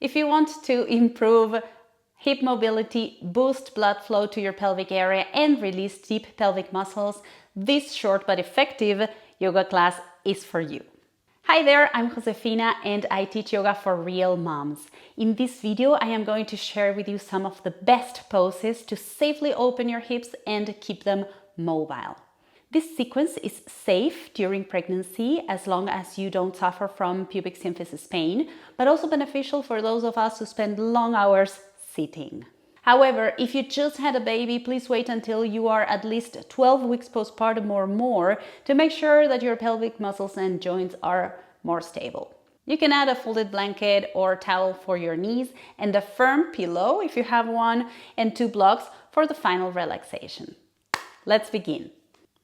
If you want to improve hip mobility, boost blood flow to your pelvic area, and release deep pelvic muscles, this short but effective yoga class is for you. Hi there, I'm Josefina and I teach yoga for real moms. In this video, I am going to share with you some of the best poses to safely open your hips and keep them mobile. This sequence is safe during pregnancy as long as you don't suffer from pubic symphysis pain, but also beneficial for those of us who spend long hours sitting. However, if you just had a baby, please wait until you are at least 12 weeks postpartum or more to make sure that your pelvic muscles and joints are more stable. You can add a folded blanket or towel for your knees and a firm pillow if you have one, and 2 blocks for the final relaxation. Let's begin.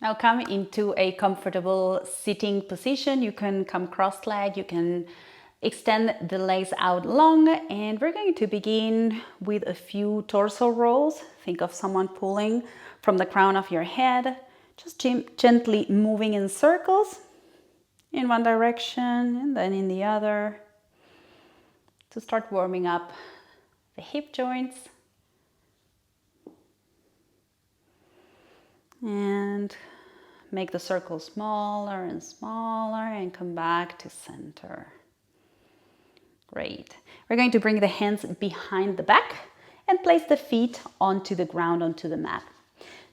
Now come into a comfortable sitting position. You can come cross-legged, you can extend the legs out long, and we're going to begin with a few torso rolls. Think of someone pulling from the crown of your head, just gently moving in circles in one direction and then in the other to start warming up the hip joints. And make the circle smaller and smaller and come back to center. Great. We're going to bring the hands behind the back and place the feet onto the ground, onto the mat.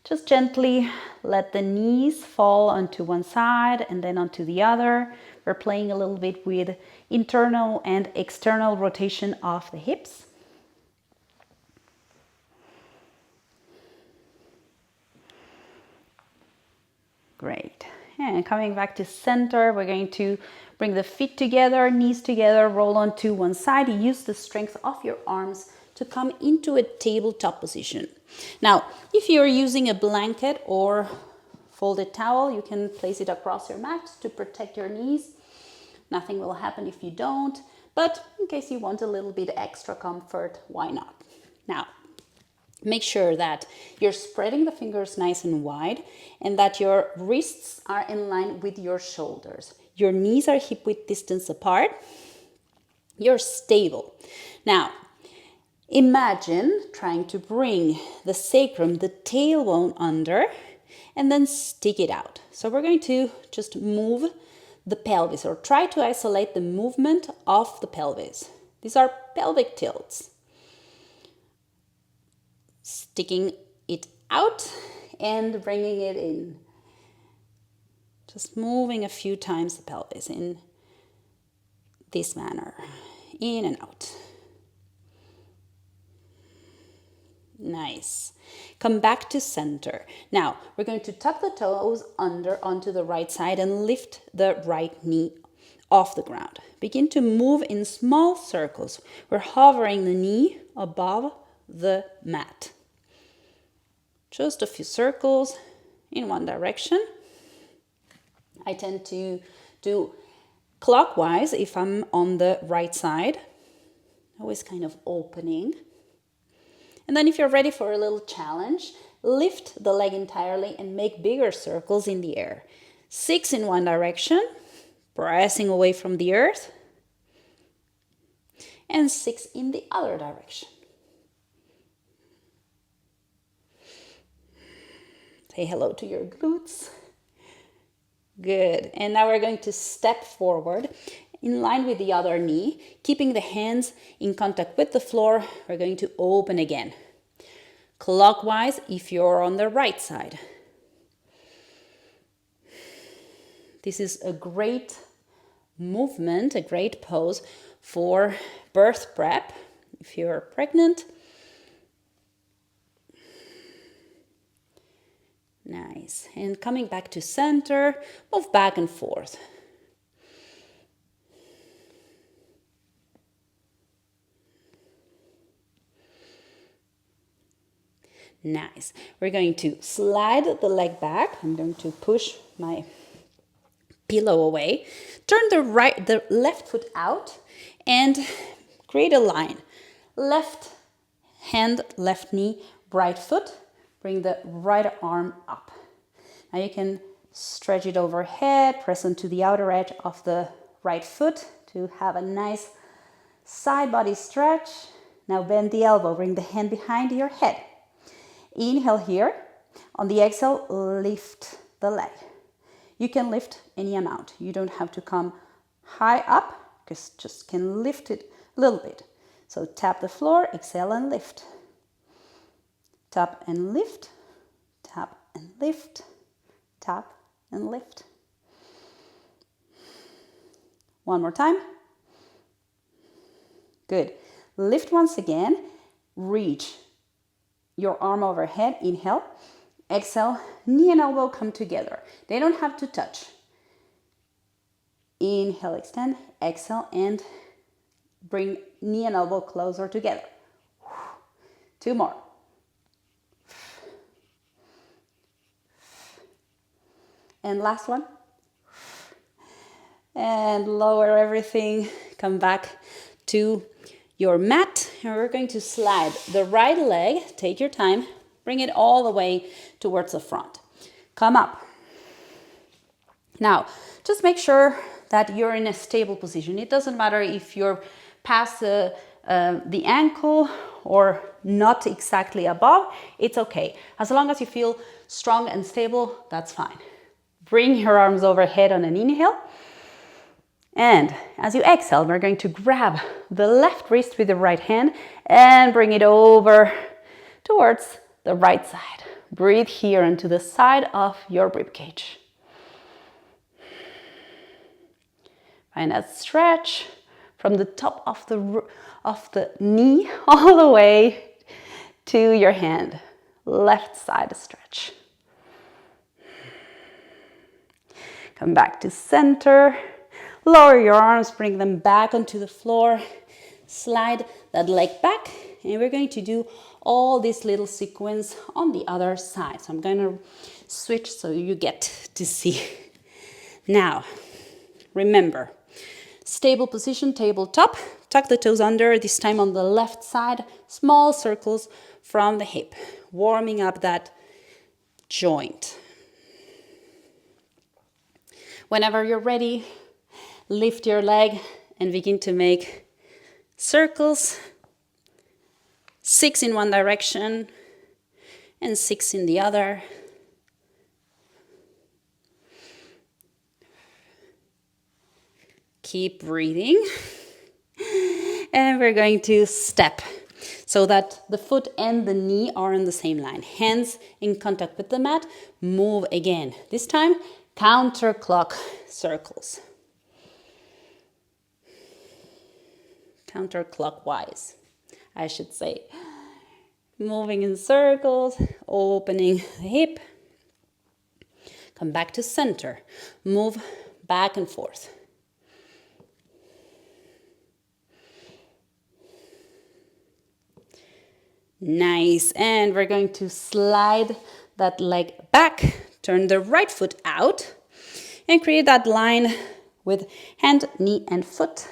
Just gently let the knees fall onto one side and then onto the other. We're playing a little bit with internal and external rotation of the hips. Great. And coming back to center, we're going to bring the feet together, knees together, roll onto one side. Use the strength of your arms to come into a tabletop position. Now, if you're using a blanket or folded towel, you can place it across your mat to protect your knees. Nothing will happen if you don't, but in case you want a little bit extra comfort, why not? Now, make sure that you're spreading the fingers nice and wide and that your wrists are in line with your shoulders. Your knees are hip-width distance apart. You're stable. Now, imagine trying to bring the sacrum, the tailbone under, and then stick it out. So we're going to just move the pelvis or try to isolate the movement of the pelvis. These are pelvic tilts. Sticking it out and bringing it in. Just moving a few times the pelvis in this manner, in and out. Nice. Come back to center. Now, we're going to tuck the toes under onto the right side and lift the right knee off the ground. Begin to move in small circles. We're hovering the knee above the mat. Just a few circles in one direction. I tend to do clockwise if I'm on the right side, always kind of opening. And then if you're ready for a little challenge, lift the leg entirely and make bigger circles in the air. 6 in one direction, pressing away from the earth, and 6 in the other direction. Say hello to your glutes. Good. And now we're going to step forward in line with the other knee, keeping the hands in contact with the floor. We're going to open again. Clockwise if you're on the right side. This is a great movement, a great pose for birth prep if you're pregnant. Nice. And coming back to center, move back and forth. Nice. We're going to slide the leg back. I'm going to push my pillow away. Turn the left foot out and create a line. Left hand, left knee, right foot. Bring the right arm up. Now you can stretch it overhead, press onto the outer edge of the right foot to have a nice Side body stretch. Now bend the elbow, bring the hand behind your head. Inhale here. On the exhale, lift the leg. You can lift any amount. You don't have to come high up, just can lift it a little bit. So tap the floor, exhale and lift. Tap and lift, tap and lift, tap and lift. One more time. Good. Lift once again. Reach your arm overhead. Inhale. Exhale. Knee and elbow come together. They don't have to touch. Inhale, extend. Exhale, and bring knee and elbow closer together. 2 more. And last one. And lower everything. Come back to your mat. And we're going to slide the right leg. Take your time. Bring it all the way towards the front. Come up. Now, just make sure that you're in a stable position. It doesn't matter if you're past the ankle or not exactly above. It's okay. As long as you feel strong and stable, that's fine. Bring your arms overhead on an inhale. And as you exhale, we're going to grab the left wrist with the right hand and bring it over towards the right side. Breathe here into the side of your ribcage. Find that stretch from the top of the knee all the way to your hand. Left side stretch. Come back to center. Lower your arms, bring them back onto the floor. Slide that leg back. And we're going to do all this little sequence on the other side. So I'm going to switch so you get to see. Now, remember, stable position, tabletop. Tuck the toes under, this time on the left side. Small circles from the hip, warming up that joint. Whenever you're ready, lift your leg and begin to make circles. 6 in one direction and 6 in the other. Keep breathing. And we're going to step so that the foot and the knee are on the same line. Hands in contact with the mat. Move again. This time, counterclock circles. Counterclockwise, I should say. Moving in circles, opening the hip. Come back to center. Move back and forth. Nice. And we're going to slide that leg back. Turn the right foot out and create that line with hand, knee, and foot.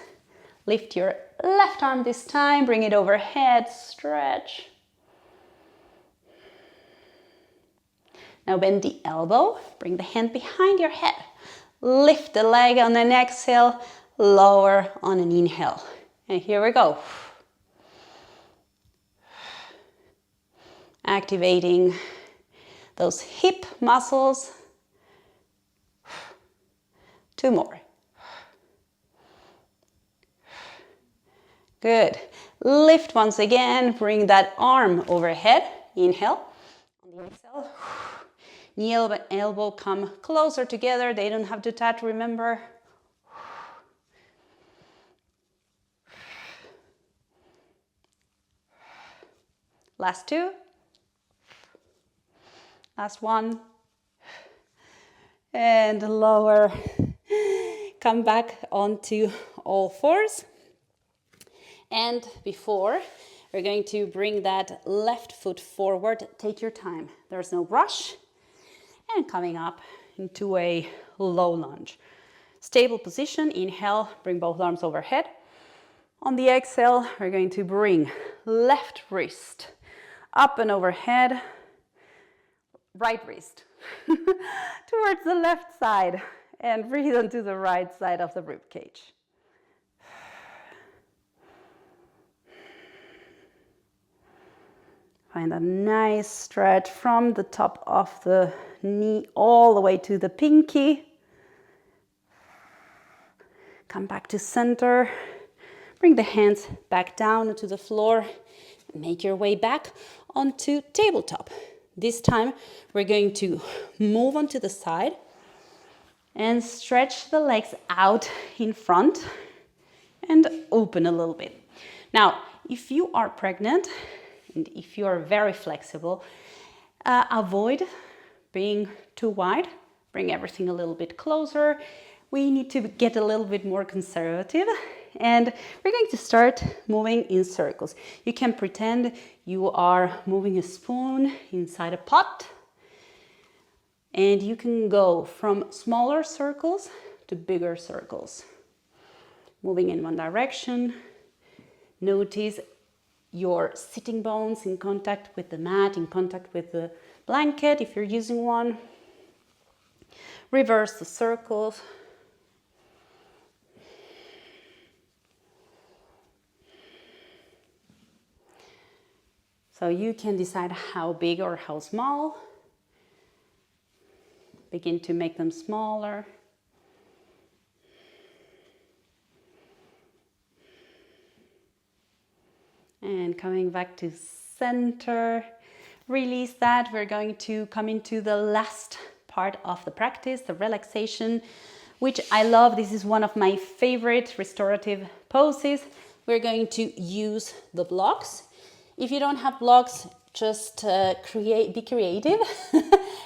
Lift your left arm this time. Bring it overhead. Stretch. Now bend the elbow. Bring the hand behind your head. Lift the leg on an exhale. Lower on an inhale. And here we go. Activating those hip muscles. 2 more. Good. Lift once again. Bring that arm overhead. Inhale. On the exhale, knee and elbow come closer together. They don't have to touch, remember. Last 2. Last 1. And lower. Come back onto all fours. And before, we're going to bring that left foot forward. Take your time. There's no rush. And coming up into a low lunge. Stable position. Inhale, bring both arms overhead. On the exhale, we're going to bring left wrist up and overhead. Right wrist towards the left side. And breathe onto the right side of the rib cage. Find a nice stretch from the top of the knee all the way to the pinky. Come back to center. Bring the hands back down to the floor. Make your way back onto tabletop. This time we're going to move onto the side and stretch the legs out in front and open a little bit. Now, if you are pregnant and if you are very flexible, avoid being too wide. Bring everything a little bit closer. We need to get a little bit more conservative, and we're going to start moving in circles. You can pretend you are moving a spoon inside a pot, and you can go from smaller circles to bigger circles. Moving in one direction. Notice your sitting bones in contact with the mat, in contact with the blanket if you're using one. Reverse the circles. So you can decide how big or how small. Begin to make them smaller. And coming back to center. Release that. We're going to come into the last part of the practice, the relaxation, which I love. This is one of my favorite restorative poses. We're going to use the blocks. If you don't have blocks, just be creative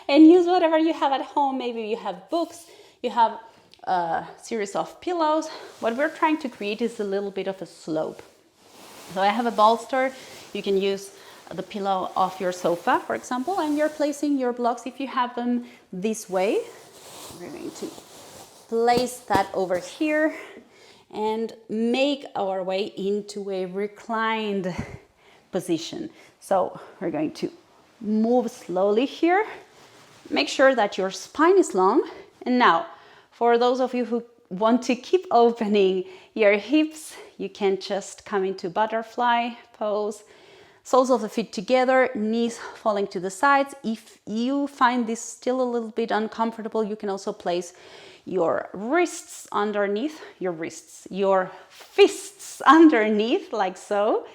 and use whatever you have at home. Maybe you have books, you have a series of pillows. What we're trying to create is a little bit of a slope. So I have a bolster. You can use the pillow of your sofa, for example, and you're placing your blocks, if you have them this way. We're going to place that over here and make our way into a reclined position. So we're going to move slowly here. Make sure that your spine is long. And now, for those of you who want to keep opening your hips, you can just come into butterfly pose. Soles of the feet together, knees falling to the sides. If you find this still a little bit uncomfortable, you can also place your wrists underneath, your fists underneath, like so.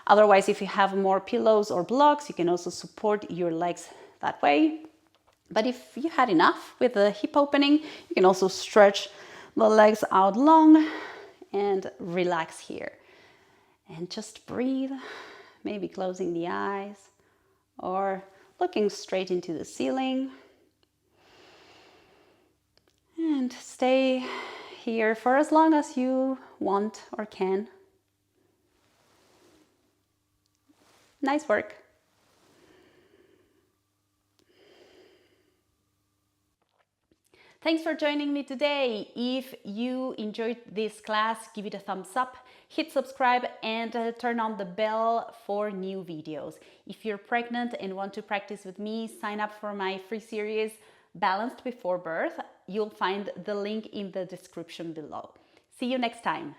Otherwise, if you have more pillows or blocks, you can also support your legs that way. But if you had enough with the hip opening, you can also stretch the legs out long and relax here. And just breathe, maybe closing the eyes or looking straight into the ceiling. And stay here for as long as you want or can. Nice work. Thanks for joining me today. If you enjoyed this class, give it a thumbs up, hit subscribe, and turn on the bell for new videos. If you're pregnant and want to practice with me, sign up for my free series, Balanced Before Birth. You'll find the link in the description below. See you next time.